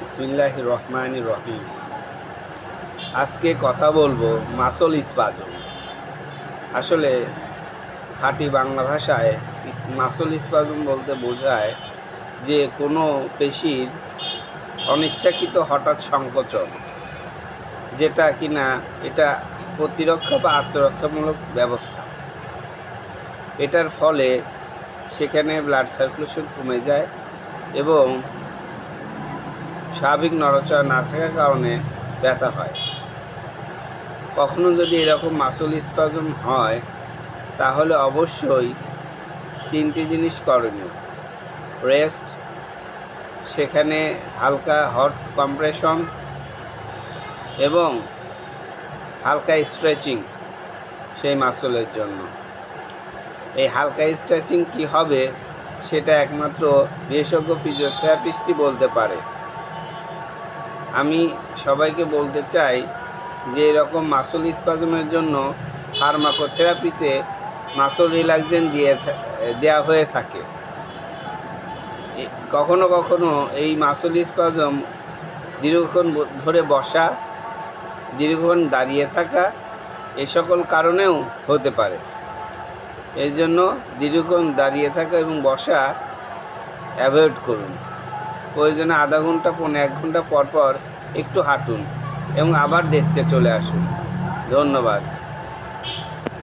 বিসমিল্লাহির রহমানির রহিম। আজকে কথা বলবো মাসল স্পাজম। আসলে খাঁটি বাংলা ভাষায় মাসল স্পাজম বলতে বোঝায় যে কোনো পেশির অনিচ্ছাকৃত হঠাৎ সংকোচন, যেটা কিনা এটা প্রতিরক্ষা বা আত্মরক্ষামূলক ব্যবস্থা। এটার ফলে সেখানে ব্লাড সার্কুলেশন কমে যায় এবং স্বাভাবিক নড়াচড়া না থাকার কারণে ব্যথা হয়। কখনো যদি এরকম মাসল স্পাজম হয় তাহলে অবশ্যই তিনটি জিনিস করণীয়: রেস্ট, সেখানে হালকা হট কম্প্রেশন এবং হালকা স্ট্রেচিং সেই মাসলের জন্য। এই হালকা স্ট্রেচিং কি হবে সেটা একমাত্র বিশেষজ্ঞ ফিজিওথেরাপিস্টই বলতে পারে। আমি সবাইকে বলতে চাই যে এরকম মাসল স্পাজমের জন্য ফার্মাকোথেরাপিতে মাসল রিল্যাক্সেন দেওয়া হয়ে থাকে। কখনো কখনো এই মাসল স্পাজম দীর্ঘক্ষণ ধরে বসা, দীর্ঘক্ষণ দাঁড়িয়ে থাকা, এ সকল কারণেও হতে পারে। এই জন্য দীর্ঘক্ষণ দাঁড়িয়ে থাকা এবং বসা অ্যাভয়েড করুন। প্রয়োজনে আধা ঘন্টা, পৌনে 1 ঘন্টা পর পর একটু হাঁটুন এবং আবার ডেস্কে চলে আসুন। ধন্যবাদ।